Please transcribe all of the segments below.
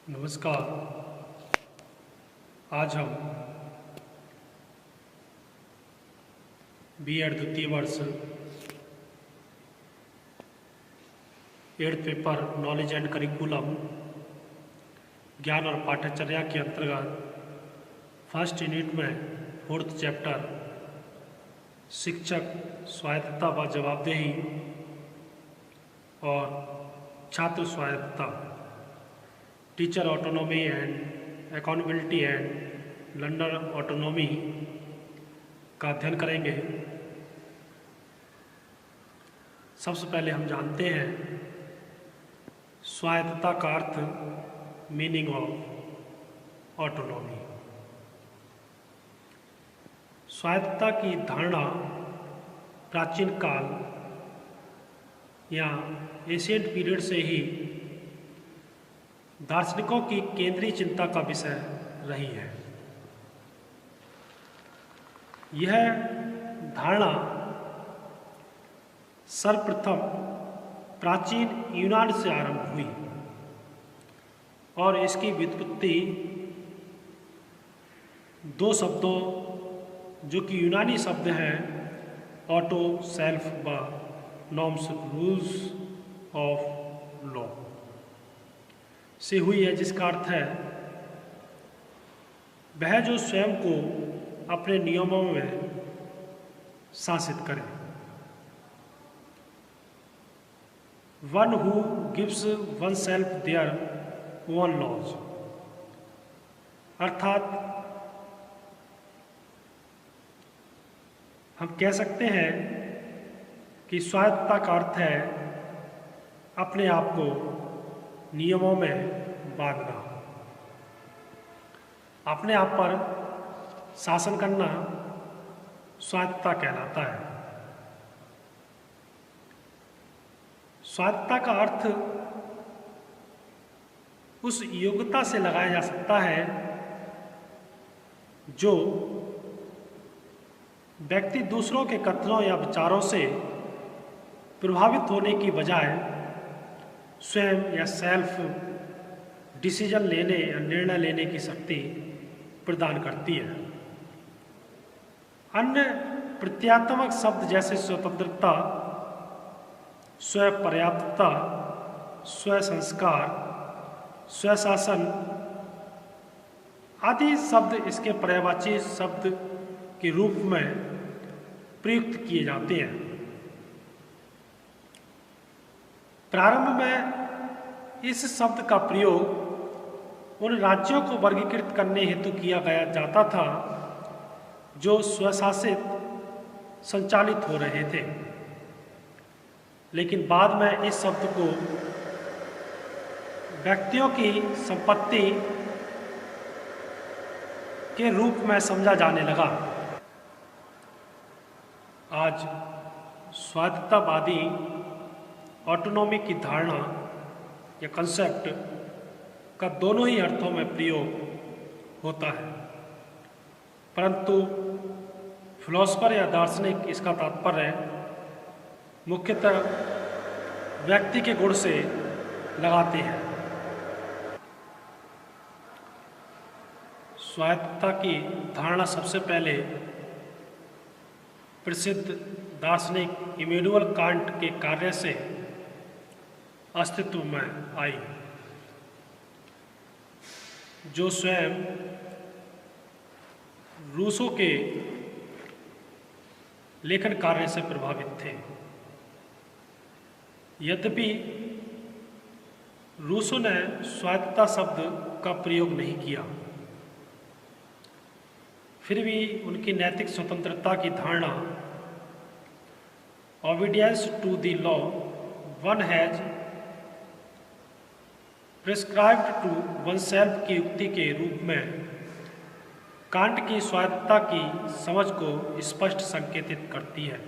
नमस्कार। आज हम बीएड द्वितीय वर्ष 8th paper knowledge and curriculum ज्ञान और पाठ्यचर्या के अंतर्गत फर्स्ट यूनिट में 4th चैप्टर शिक्षक स्वायत्तता व जवाबदेही और छात्र स्वायत्तता teacher autonomy and accountability and learner autonomy का अध्ययन करेंगे। सबसे पहले हम जानते हैं स्वायत्तता का अर्थ, मीनिंग ऑफ ऑटोनॉमी। स्वायत्तता की धारणा प्राचीन काल या एशियंट पीरियड से ही दार्शनिकों की केंद्रीय चिंता का विषय रही है। यह धारणा सर्वप्रथम प्राचीन यूनान से आरंभ हुई और इसकी व्युत्पत्ति दो शब्दों जो कि यूनानी शब्द हैं ऑटो सेल्फ व नॉर्म्स रूल्स ऑफ लॉ से हुई है, जिसका अर्थ है वह जो स्वयं को अपने नियमों में शासित करे। One who gives oneself their own laws, अर्थात हम कह सकते हैं कि स्वायत्तता का अर्थ है अपने आप को नियमों में बांधना, अपने आप पर शासन करना स्वायत्तता कहलाता है। स्वायत्तता का अर्थ उस योग्यता से लगाया जा सकता है जो व्यक्ति दूसरों के कथनों या विचारों से प्रभावित होने की बजाय स्वयं या सेल्फ डिसीजन लेने या निर्णय लेने की शक्ति प्रदान करती है। अन्य प्रत्यात्मक शब्द जैसे स्वतंत्रता, स्वपर्याप्तता, स्वसंस्कार, स्वशासन आदि शब्द इसके पर्यायवाची शब्द के रूप में प्रयुक्त किए जाते हैं। प्रारंभ में इस शब्द का प्रयोग उन राज्यों को वर्गीकृत करने हेतु किया गया जाता था जो स्वशासित संचालित हो रहे थे, लेकिन बाद में इस शब्द को व्यक्तियों की संपत्ति के रूप में समझा जाने लगा। आज स्वायत्ततावादी ऑटोनॉमी की धारणा या कंसेप्ट का दोनों ही अर्थों में प्रयोग होता है, परंतु फिलोसफर या दार्शनिक इसका तात्पर्य मुख्यतः व्यक्ति के गुण से लगाते हैं। स्वायत्तता की धारणा सबसे पहले प्रसिद्ध दार्शनिक इमैनुअल कांट के कार्य से अस्तित्व में आई, जो स्वयं रूसों के लेखन कार्य से प्रभावित थे। यद्यपि रूसों ने स्वायत्तता शब्द का प्रयोग नहीं किया, फिर भी उनकी नैतिक स्वतंत्रता की धारणा obedience to the law one has prescribed to oneself की युक्ति के रूप में कांट की स्वायत्तता की समझ को स्पष्ट संकेतित करती है।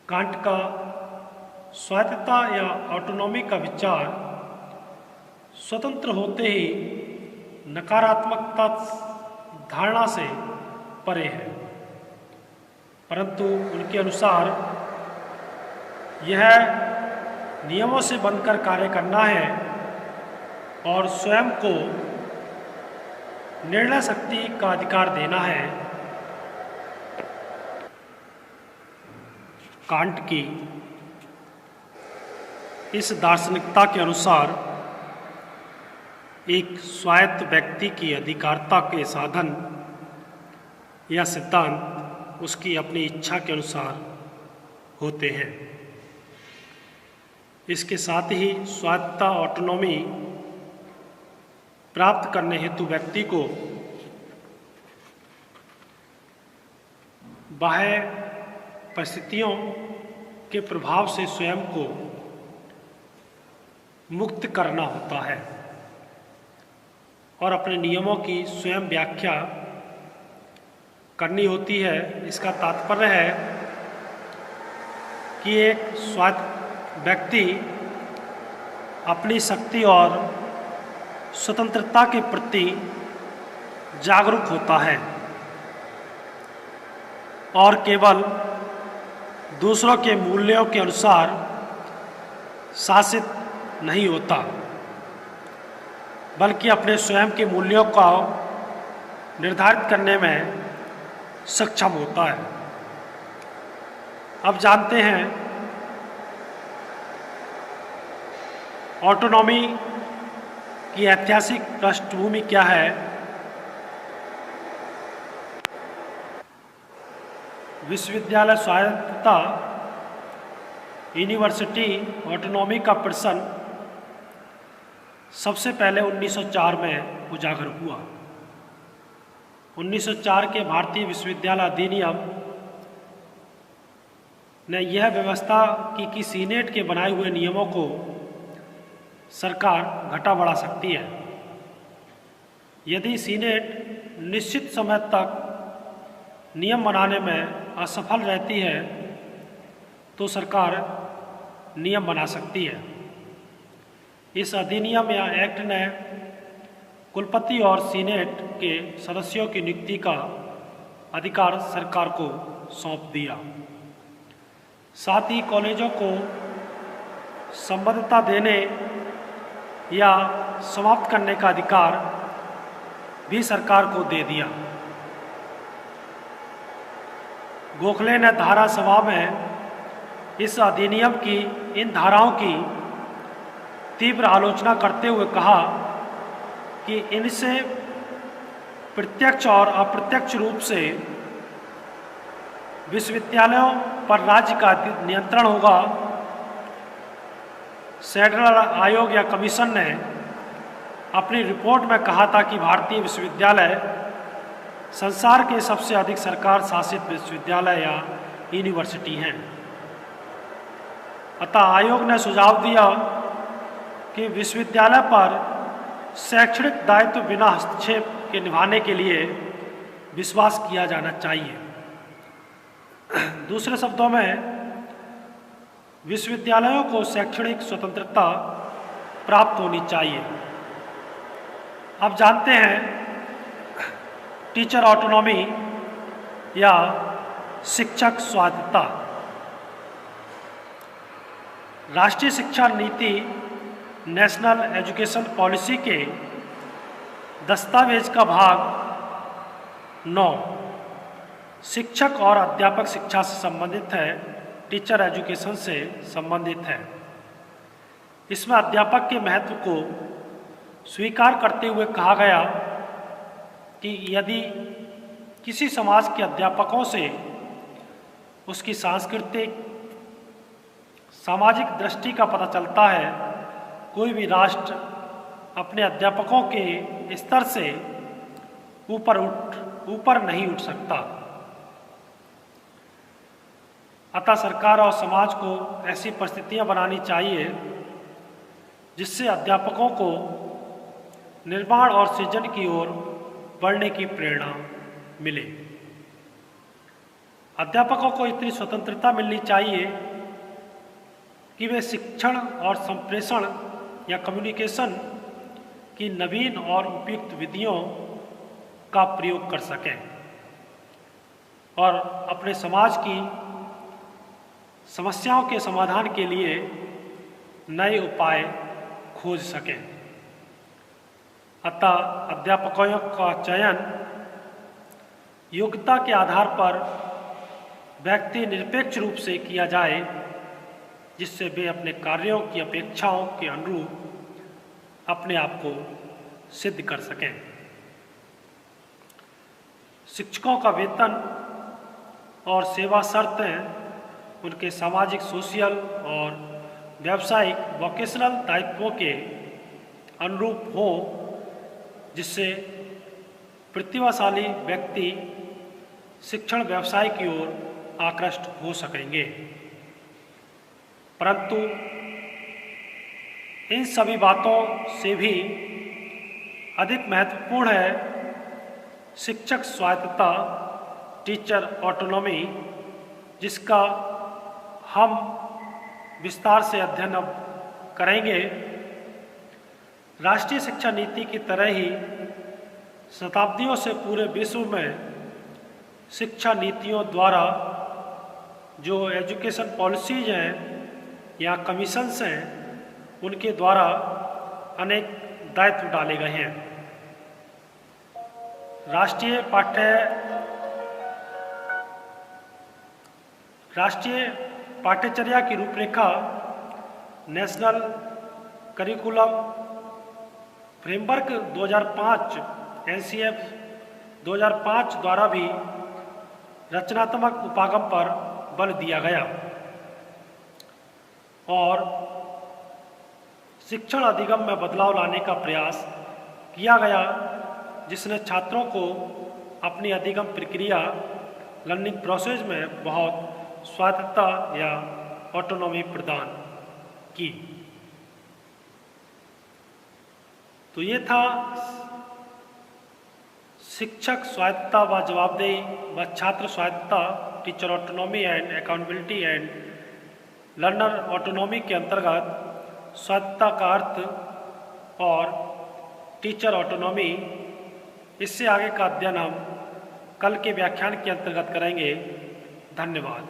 कांट का स्वायत्तता या ऑटोनॉमी का विचार स्वतंत्र होते ही नकारात्मकता धारणा से परे है, परंतु उनके अनुसार यह नियमों से बनकर कार्य करना है और स्वयं को निर्णय शक्ति का अधिकार देना है। कांट की इस दार्शनिकता के अनुसार एक स्वायत्त व्यक्ति की अधिकारिता के साधन या सिद्धांत उसकी अपनी इच्छा के अनुसार होते हैं। इसके साथ ही स्वायत्तता ऑटोनॉमी प्राप्त करने हेतु व्यक्ति को बाह्य परिस्थितियों के प्रभाव से स्वयं को मुक्त करना होता है और अपने नियमों की स्वयं व्याख्या करनी होती है। इसका तात्पर्य है कि एक स्वायत्त व्यक्ति अपनी शक्ति और स्वतंत्रता के प्रति जागरूक होता है और केवल दूसरों के मूल्यों के अनुसार शासित नहीं होता, बल्कि अपने स्वयं के मूल्यों को निर्धारित करने में सक्षम होता है। अब जानते हैं ऑटोनॉमी की ऐतिहासिक पृष्ठभूमि क्या है। विश्वविद्यालय स्वायत्तता यूनिवर्सिटी ऑटोनॉमी का प्रश्न सबसे पहले 1904 में उजागर हुआ। 1904 के भारतीय विश्वविद्यालय अधिनियम ने यह व्यवस्था की कि सीनेट के बनाए हुए नियमों को सरकार घटा बढ़ा सकती है। यदि सीनेट निश्चित समय तक नियम बनाने में असफल रहती है तो सरकार नियम बना सकती है। इस अधिनियम या एक्ट ने कुलपति और सीनेट के सदस्यों की नियुक्ति का अधिकार सरकार को सौंप दिया। साथ ही कॉलेजों को संबद्धता देने या समाप्त करने का अधिकार भी सरकार को दे दिया। गोखले ने धारा सभा में इस अधिनियम की इन धाराओं की तीव्र आलोचना करते हुए कहा कि इनसे प्रत्यक्ष और अप्रत्यक्ष रूप से विश्वविद्यालयों पर राज्य का नियंत्रण होगा। फेडरल आयोग या कमीशन ने अपनी रिपोर्ट में कहा था कि भारतीय विश्वविद्यालय संसार के सबसे अधिक सरकार शासित विश्वविद्यालय या यूनिवर्सिटी हैं। अतः आयोग ने सुझाव दिया कि विश्वविद्यालय पर शैक्षणिक दायित्व बिना हस्तक्षेप के निभाने के लिए विश्वास किया जाना चाहिए। दूसरे शब्दों में विश्वविद्यालयों को शैक्षणिक स्वतंत्रता प्राप्त होनी चाहिए। अब जानते हैं टीचर ऑटोनॉमी या शिक्षक स्वायत्तता। राष्ट्रीय शिक्षा नीति नेशनल एजुकेशन पॉलिसी के दस्तावेज का भाग 9 शिक्षक और अध्यापक शिक्षा से संबंधित है, टीचर एजुकेशन से संबंधित है। इसमें अध्यापक के महत्व को स्वीकार करते हुए कहा गया कि यदि किसी समाज के अध्यापकों से उसकी सांस्कृतिक सामाजिक दृष्टि का पता चलता है, कोई भी राष्ट्र अपने अध्यापकों के स्तर से ऊपर नहीं उठ सकता। अतः सरकार और समाज को ऐसी परिस्थितियां बनानी चाहिए जिससे अध्यापकों को निर्माण और सृजन की ओर बढ़ने की प्रेरणा मिले। अध्यापकों को इतनी स्वतंत्रता मिलनी चाहिए कि वे शिक्षण और संप्रेषण या कम्युनिकेशन की नवीन और उपयुक्त विधियों का प्रयोग कर सकें और अपने समाज की समस्याओं के समाधान के लिए नए उपाय खोज सकें। अतः अध्यापकों का चयन योग्यता के आधार पर व्यक्ति निरपेक्ष रूप से किया जाए, जिससे वे अपने कार्यों की अपेक्षाओं के अनुरूप अपने आप को सिद्ध कर सकें। शिक्षकों का वेतन और सेवा शर्तें उनके सामाजिक, सोशल और व्यावसायिक वोकेशनल दायित्वों के अनुरूप हो, जिससे प्रतिभाशाली व्यक्ति शिक्षण व्यवसाय की ओर आकृष्ट हो सकेंगे। परंतु इन सभी बातों से भी अधिक महत्वपूर्ण है शिक्षक स्वायत्तता, टीचर ऑटोनॉमी, जिसका हम विस्तार से अध्ययन अब करेंगे। राष्ट्रीय शिक्षा नीति की तरह ही शताब्दियों से पूरे विश्व में शिक्षा नीतियों द्वारा जो एजुकेशन पॉलिसीज हैं या कमीशंस हैं, उनके द्वारा अनेक दायित्व डाले गए हैं। राष्ट्रीय पाठ्यचर्या की रूपरेखा नेशनल करिकुलम फ्रेमवर्क 2005 NCF 2005 द्वारा भी रचनात्मक उपागम पर बल दिया गया और शिक्षण अधिगम में बदलाव लाने का प्रयास किया गया, जिसने छात्रों को अपनी अधिगम प्रक्रिया लर्निंग प्रोसेस में बहुत स्वायत्तता या ऑटोनॉमी प्रदान की। तो ये था शिक्षक स्वायत्तता व जवाबदेही व छात्र स्वायत्तता, teacher autonomy and accountability and learner autonomy के अंतर्गत स्वायत्तता का अर्थ और टीचर ऑटोनॉमी। इससे आगे का अध्ययन हम कल के व्याख्यान के अंतर्गत करेंगे। धन्यवाद।